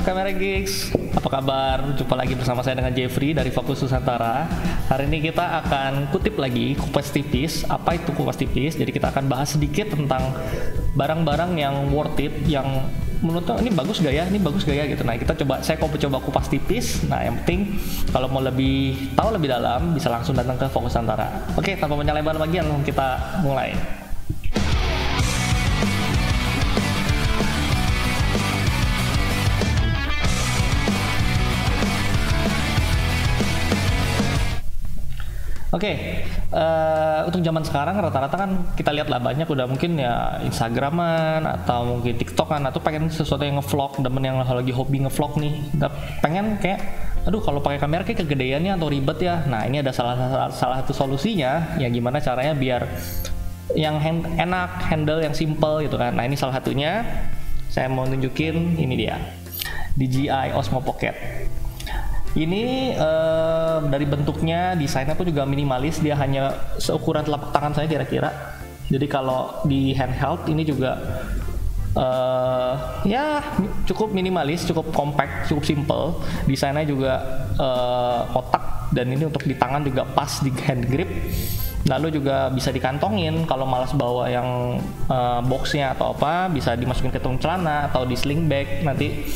Kamera Geeks, apa kabar? Jumpa lagi bersama saya dengan Jeffrey dari Fokus Nusantara. Hari ini kita akan kutip lagi kupas tipis. Apa itu kupas tipis? Jadi kita akan bahas sedikit tentang barang-barang yang worth it, yang menurut ini bagus gak ya? Ini bagus gak ya gitu. Nah, saya coba kupas tipis. Nah, yang penting kalau mau tahu lebih dalam bisa langsung datang ke Fokus Nusantara. Oke, tanpa panjang lebar lagi, langsung kita mulai. Untuk zaman sekarang rata-rata kan kita lihat lah banyak udah mungkin ya Instagraman atau mungkin TikTokan atau pengen sesuatu yang ngevlog, demen yang lagi hobi ngevlog nih, pengen kayak aduh kalau pakai kamera kayak kegedeannya atau ribet ya. Nah, ini ada salah satu solusinya ya, gimana caranya biar yang enak, handle yang simple gitu kan. Nah, ini salah satunya saya mau nunjukin, ini dia DJI Osmo Pocket. Ini dari bentuknya, desainnya pun juga minimalis, dia hanya seukuran telapak tangan saya kira-kira. Jadi kalau di handheld ini juga ya cukup minimalis, cukup compact, cukup simple. Desainnya juga kotak, dan ini untuk di tangan juga pas di hand grip. Lalu juga bisa dikantongin, kalau malas bawa yang boxnya atau apa, bisa dimasukin ke tung celana atau di sling bag. Nanti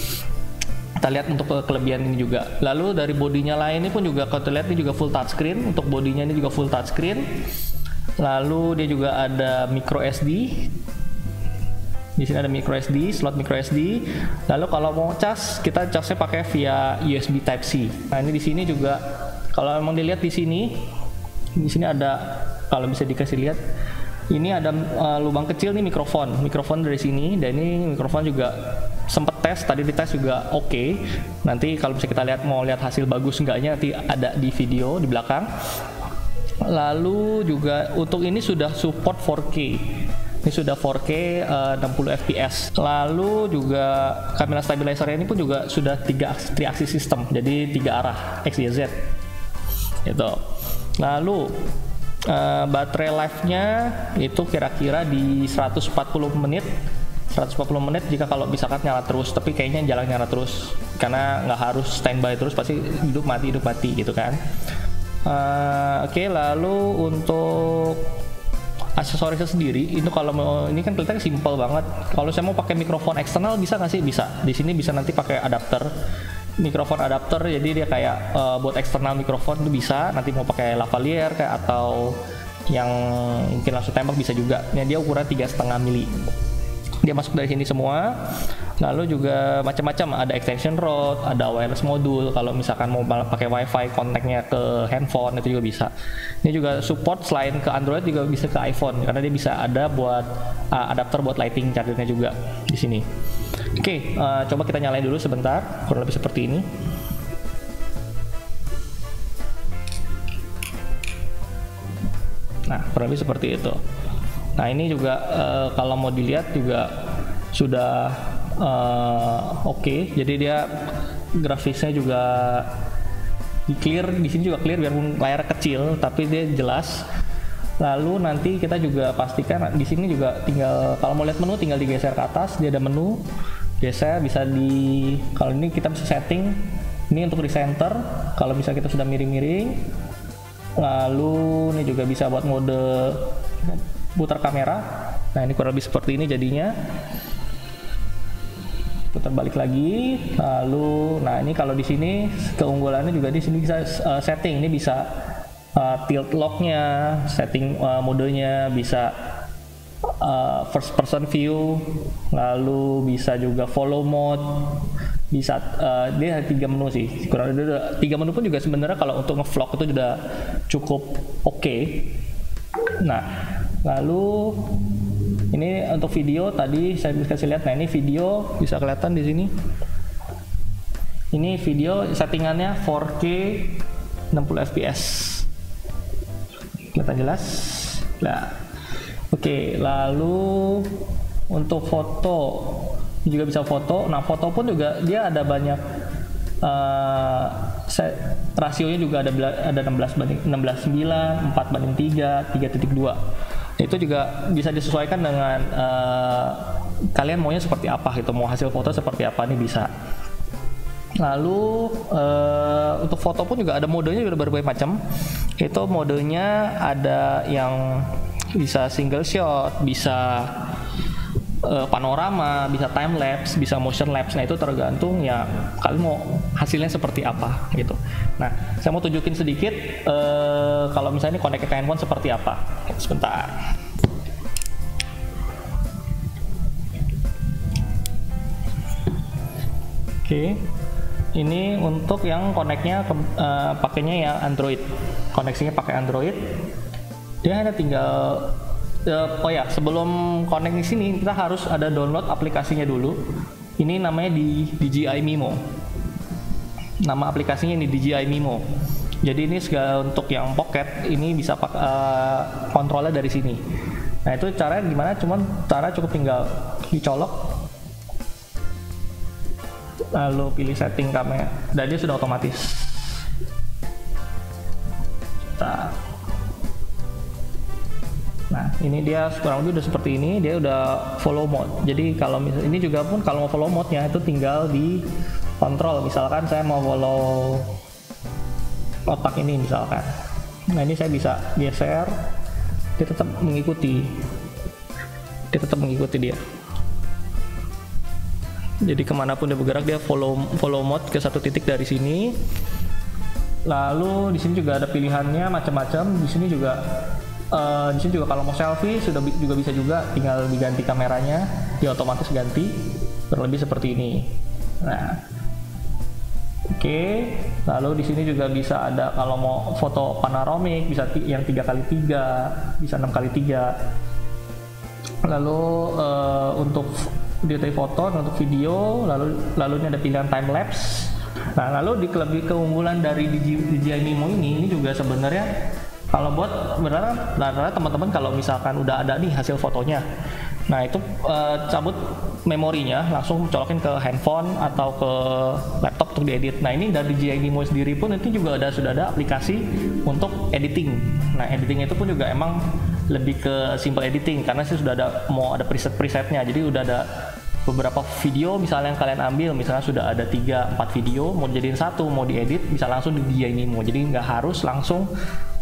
kita lihat untuk kelebihan ini juga. Lalu dari bodinya lain ini pun juga kalau terlihat ini juga full touchscreen. Untuk bodinya ini juga full touchscreen. Lalu dia juga ada micro SD. Di sini ada micro SD, slot micro SD. Lalu kalau mau kita casnya pakai via USB Type C. Nah, ini di sini juga kalau memang dilihat di sini ada, kalau bisa dikasih lihat, ini ada lubang kecil nih mikrofon dari sini, dan ini mikrofon juga sempet tadi dites juga oke. Nanti kalau bisa kita mau lihat hasil bagus enggaknya nanti ada di video di belakang. Lalu juga untuk ini sudah support 4K. Ini sudah 4K 60 fps. Lalu juga kamera stabilizer ini pun juga sudah 3 axis system, jadi 3 arah X, Y, Z gitu. Lalu baterai life-nya itu kira-kira di 140 menit jika kalau misalkan nyala terus, tapi kayaknya jalan nyala terus karena nggak harus standby terus, pasti hidup mati gitu kan. Lalu untuk aksesorisnya sendiri itu kalau mau, ini kan kelihatannya simple banget. Kalau saya mau pakai mikrofon eksternal bisa nggak sih? Bisa. Di sini bisa nanti pakai mikrofon adapter, jadi dia kayak buat eksternal mikrofon itu bisa. Nanti mau pakai lavalier kayak atau yang mungkin langsung tembak bisa juga. Nah, dia ukuran 3,5 mili. Dia masuk dari sini semua. Lalu juga macam-macam, ada extension rod, ada wireless module. Kalau misalkan mau pakai wifi kontaknya ke handphone itu juga bisa. Ini juga support selain ke Android juga bisa ke iPhone, karena dia bisa ada buat adapter buat lighting chargernya juga di sini. Coba kita nyalain dulu sebentar, kurang lebih seperti ini. Nah, kurang lebih seperti itu. Nah, ini juga kalau mau dilihat juga sudah oke. Jadi dia grafisnya juga clear, di sini juga clear biarpun layar kecil, tapi dia jelas. Lalu nanti kita juga pastikan di sini juga tinggal, kalau mau lihat menu tinggal digeser ke atas, dia ada menu. Geser bisa kalau ini kita bisa setting. Ini untuk recenter, kalau bisa kita sudah miring-miring. Lalu ini juga bisa buat mode putar kamera. Nah, ini kurang lebih seperti ini jadinya. Putar balik lagi. Lalu, nah ini kalau di sini keunggulannya juga di sini bisa setting. Ini bisa tilt locknya, setting modenya, bisa first person view, lalu bisa juga follow mode, bisa dia ada 3 menu sih. Kurang ada 3 menu pun juga sebenarnya kalau untuk ngevlog itu sudah cukup oke. Nah, lalu ini untuk video tadi saya bisa kasih lihat. Nah, ini video bisa kelihatan di sini. Ini video settingannya 4K 60 fps. Kelihatan jelas? Nah, lalu untuk foto juga bisa foto. Nah, foto pun juga dia ada banyak rasionya juga ada 16:9, 4:3, 3.2. Itu juga bisa disesuaikan dengan kalian maunya seperti apa gitu, mau hasil foto seperti apa nih bisa. Lalu untuk foto pun juga ada modenya, juga berbagai macam. Itu modenya ada yang bisa single shot, bisa panorama, bisa time lapse, bisa motion lapse. Nah itu tergantung ya kalian mau hasilnya seperti apa gitu. Nah saya mau tunjukin sedikit kalau misalnya ini connect ke handphone seperti apa. Sebentar. Oke. Ini untuk yang connect-nya pakainya yang Android. Koneksinya pakai Android. Dia hanya tinggal oh ya, sebelum connect di sini kita harus ada download aplikasinya dulu. Ini namanya di DJI Mimo. Nama aplikasinya ini DJI Mimo. Jadi ini segala untuk yang pocket ini bisa kontrolnya dari sini. Nah itu caranya gimana? Cara cukup tinggal dicolok, lalu pilih setting kamera, dan dia sudah otomatis. Nah ini dia kurang lebih udah seperti ini, dia udah follow mode. Jadi kalau misalnya ini juga pun kalau mau follow mode-nya itu tinggal di kontrol. Misalkan saya mau follow otak ini misalkan. Nah ini saya bisa geser, dia tetap mengikuti. Dia. Jadi kemanapun dia bergerak dia follow mode ke satu titik dari sini. Lalu di sini juga ada pilihannya macam-macam. Di sini juga kalau mau selfie juga bisa juga, tinggal diganti kameranya, dia otomatis ganti, kurang lebih seperti ini. Nah, oke. Lalu di sini juga bisa ada kalau mau foto panoramik, bisa yang 3x3, bisa 6x3. Lalu untuk detail foto, untuk video, lalu ini ada pilihan time lapse. Nah, lalu keunggulan dari DJI Mimo ini juga sebenarnya kalau buat beneran teman-teman kalau misalkan udah ada nih hasil fotonya, nah itu cabut memorinya, langsung colokin ke handphone atau ke laptop untuk diedit. Nah ini dari DJI Mimo sendiri pun itu juga sudah ada aplikasi untuk editing. Nah editing itu pun juga emang lebih ke simple editing karena sih sudah ada presetnya. Jadi udah ada beberapa video misalnya yang kalian ambil, misalnya sudah ada 3-4 video, mau dijadiin satu, mau diedit, bisa langsung di DJI Mimo. Jadi nggak harus langsung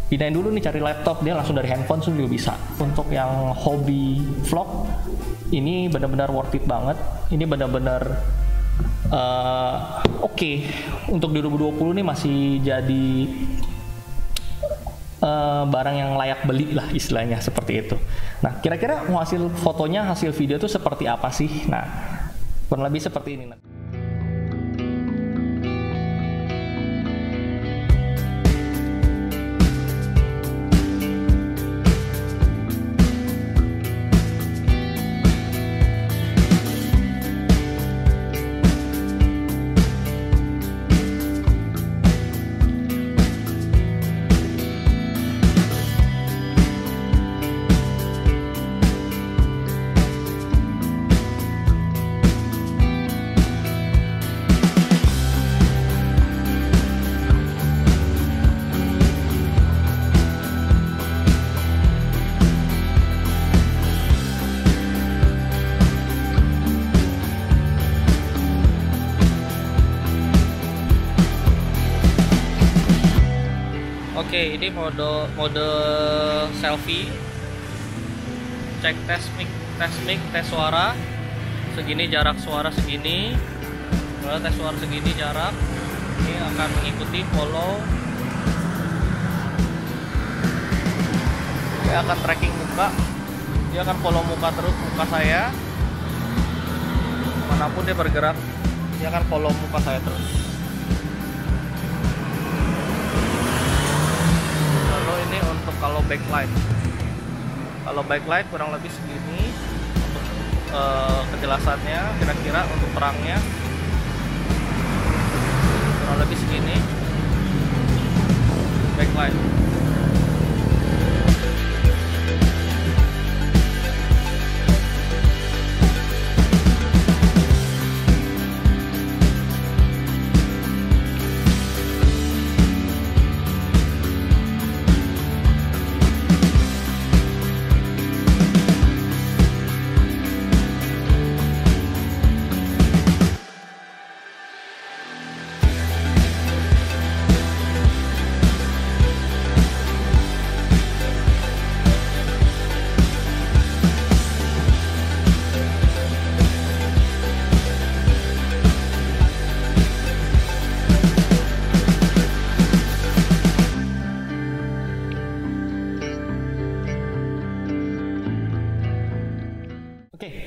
pindahin dulu nih cari laptop, dia langsung dari handphone juga bisa. Untuk yang hobi vlog ini benar-benar worth it banget. Ini benar-benar oke. Untuk 2020 nih masih jadi barang yang layak beli lah istilahnya, seperti itu. Nah kira-kira mau hasil fotonya, hasil video itu seperti apa sih? Nah kurang lebih seperti ini. Oke, ini mode selfie. Cek tes mic, tes suara. Segini jarak suara segini. Kalau tes suara segini jarak, ini akan mengikuti follow. Dia akan tracking muka. Dia akan follow muka terus, muka saya. Manapun dia bergerak, dia akan follow muka saya terus. Untuk kalau backlight kurang lebih segini untuk kejelasannya, kira-kira untuk terangnya kurang lebih segini backlight.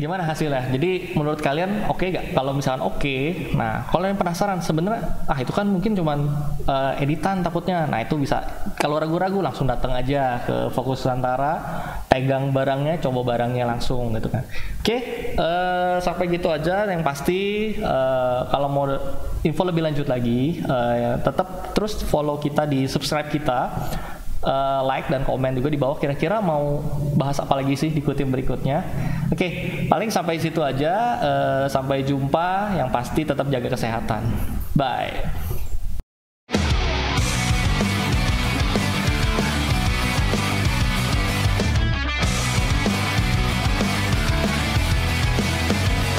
gimana hasilnya? Jadi menurut kalian oke gak? Kalau misalkan oke, nah kalau yang penasaran sebenarnya itu kan mungkin cuman editan takutnya. Nah itu bisa, kalau ragu-ragu langsung datang aja ke Fokus Nusantara, pegang barangnya, coba barangnya langsung gitu kan. Oke, sampai gitu aja. Yang pasti kalau mau info lebih lanjut lagi, tetap terus follow kita, di subscribe kita. Like dan komen juga di bawah, kira-kira mau bahas apa lagi sih di kutip berikutnya. Oke, paling sampai situ aja. Sampai jumpa, yang pasti tetap jaga kesehatan. Bye.